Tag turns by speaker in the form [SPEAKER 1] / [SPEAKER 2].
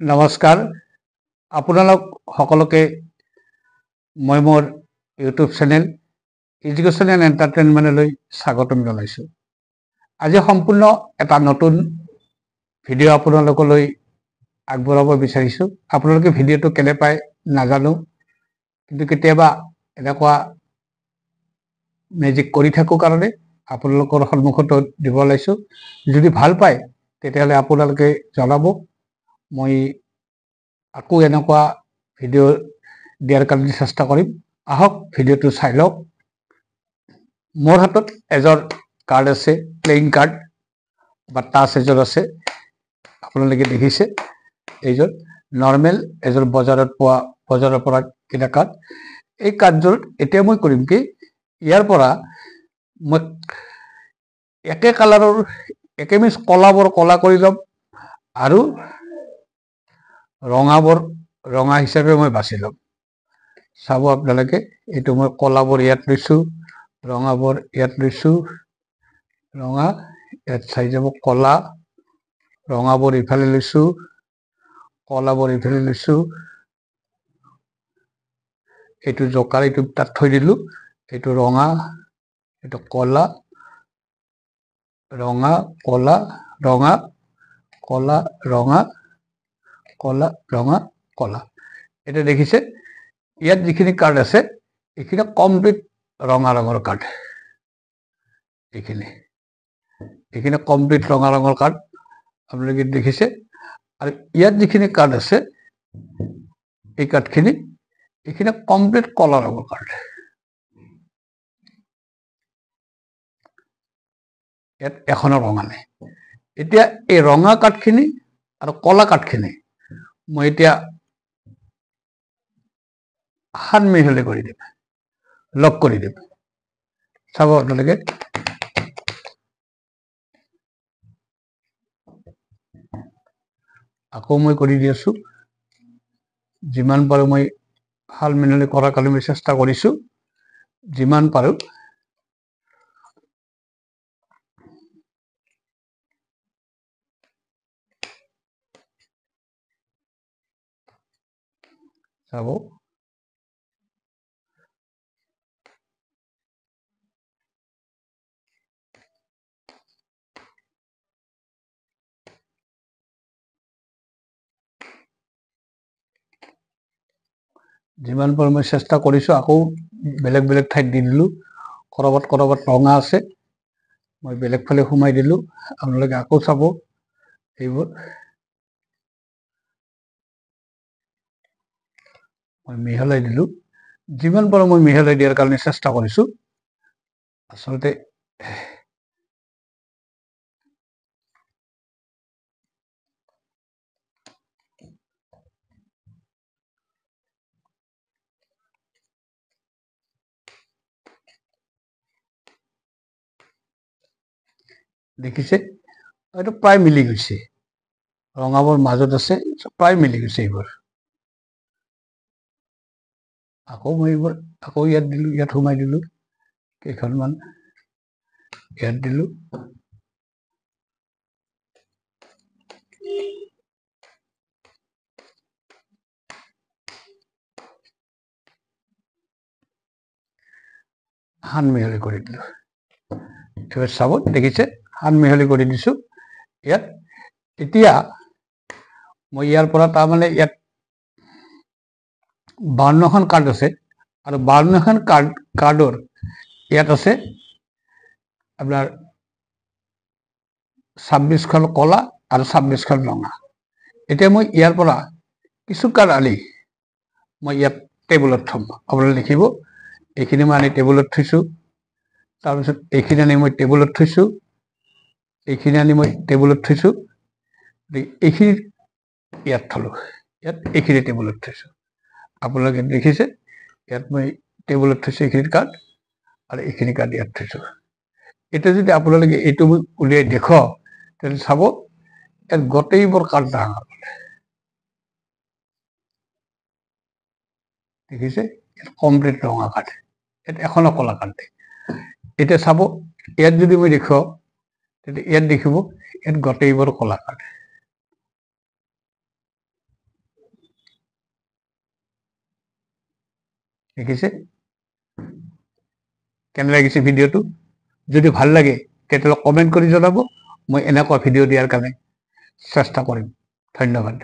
[SPEAKER 1] নমস্কাৰ আপোনালোক সকলোকে মই মোৰ ইউটিউব চেনেল এডুকেশ্যন এণ্ড এণ্টাৰটেইনমেণ্টলৈ স্বাগতম জনাইছোঁ। আজি সম্পূৰ্ণ এটা নতুন ভিডিঅ' আপোনালোকলৈ আগবঢ়াব বিচাৰিছোঁ। আপোনালোকে ভিডিঅ'টো কেনে পায় নাজানো, কিন্তু কেতিয়াবা এনেকুৱা মেজিক কৰি থাকোঁ কাৰণে আপোনালোকৰ সন্মুখত দিব ওলাইছোঁ। যদি ভাল পায় তেতিয়াহ'লে আপোনালোকে জনাব, মই আকৌ এনেকুৱা ভিডিঅ' দিয়াৰ কাৰণে চেষ্টা কৰিম। আহক ভিডিঅ'টো চাই লওক। মোৰ হাতত এযোৰ কাৰ্ড আছে, প্লেইং কাৰ্ড বা টাচ এযোৰ আছে। আপোনালোকে দেখিছে এইযোৰ নৰ্মেল এযোৰ বজাৰৰ পৰা কিনা কাৰ্ড। এই কাৰ্ডযোৰ এতিয়া মই কৰিম কি, ইয়াৰ পৰা মই একে কালাৰৰ একে মিক্স কলাবোৰ কলা কৰি ল'ম আৰু ৰঙাবোৰ ৰঙা হিচাপে মই বাছি ল'ম। চাব আপোনালোকে, এইটো মই কলাবোৰ ইয়াত লৈছোঁ, ৰঙাবোৰ ইয়াত লৈছোঁ, ৰঙা ইয়াত চাই যাব, কলা ৰঙাবোৰ ইফালে লৈছোঁ, কলাবোৰ ইফালে লৈছোঁ। এইটো জকাৰ, এইটো তাত থৈ দিলোঁ, এইটো ৰঙা, এইটো কলা, ৰঙা কলা, ৰঙা কলা, ৰঙা কলা, ৰঙা কলা। এটা দেখিছে ইয়াত যিখিনি কাৰ্ড আছে এইখিনি কমপ্লিট ৰঙা ৰঙৰ কাৰ্ড। এইখিনি কমপ্লিট ৰঙা ৰঙৰ কাৰ্ড আপোনালোকে দেখিছে। আৰু ইয়াত যিখিনি কাৰ্ড আছে এই কাৰ্ডখিনি এইখিনি কমপ্লিট কলা ৰঙৰ কাৰ্ড। ইয়াত এখনো ৰঙা নাই। এতিয়া এই ৰঙা কাৰ্ডখিনি আৰু কলা কাৰ্ডখিনি মই এতিয়া হাত মিহলি কৰি দিম, লগ কৰি দিম। চাব আপোনালোকে, আকৌ মই কৰি দি আছোঁ। যিমান পাৰোঁ মই হাল মিহলি কৰাৰ কাৰণে মই চেষ্টা কৰিছোঁ, যিমান পাৰোঁ। চাব যিমান পাৰোঁ মই চেষ্টা কৰিছোঁ। আকৌ বেলেগ বেলেগ ঠাইত দি দিলোঁ। কৰবাত ৰঙা আছে, মই বেলেগ ফালে সোমাই দিলোঁ। আপোনালোকে আকৌ চাব, এইবোৰ মই মিহলাই দিলোঁ। যিমান পাৰোঁ মই মিহলাই দিয়াৰ কাৰণে চেষ্টা কৰিছোঁ। আচলতে দেখিছে, এইটো প্ৰায় মিলি গৈছে। ৰঙাবোৰ মাজত আছে, প্ৰায় মিলি গৈছে এইবোৰ। আকৌ মই এইবোৰ আকৌ ইয়াত দিলোঁ, ইয়াত সোমাই দিলোঁ, কেইখনমান ইয়াত দিলোঁ। হাত মিহলি কৰি দিলোঁ। এবাৰ চাব, দেখিছে হাত মিহলি কৰি দিছোঁ ইয়াত। এতিয়া মই ইয়াৰ পৰা তাৰমানে ইয়াত 52খন কাৰ্ড আছে আৰু 52খন কাৰ্ডৰ ইয়াত আছে আপোনাৰ 26খন কলা আৰু 26খন ৰঙা। এতিয়া মই ইয়াৰ পৰা কিছু কাৰ্ড আনি মই ইয়াত টেবুলত থ'ম। আপোনালোকে দেখিব, এইখিনি মই আনি টেবুলত থৈছোঁ। তাৰপিছত এইখিনি আনি মই টেবুলত থৈছোঁ, এইখিনি আনি মই টেবুলত থৈছোঁ, এইখিনি ইয়াত থলোঁ, ইয়াত এইখিনি টেবুলত থৈছোঁ। আপোনালোকে দেখিছে, ইয়াত মই টেবুলত থৈছোঁ এইখিনি কাৰ্ড আৰু এইখিনি কাৰ্ড ইয়াত থৈছোঁ। এতিয়া যদি আপোনালোকে এইটো উলিয়াই দেখুৱাওঁ, তেতিয়াহ'লে চাব ইয়াত গোটেইবোৰ কাৰ্ড ডাঙৰ। দেখিছে, ইয়াত কমপ্লিট ৰঙা কাৰ্ড, ইয়াত এখনো কলা কাৰ্ড নাই। এতিয়া চাব, ইয়াত যদি মই দেখুৱাওঁ, তেতিয়া ইয়াত দেখিব ইয়াত গোটেইবোৰ কলা কাৰ্ড। দেখিছে কেনে লাগিছে ভিডিঅ'টো যদি ভাল লাগে তেতিয়াহ'লে কমেণ্ট কৰি জনাব মই এনেকুৱা ভিডিঅ' দিয়াৰ কাৰণে চেষ্টা কৰিম ধন্যবাদ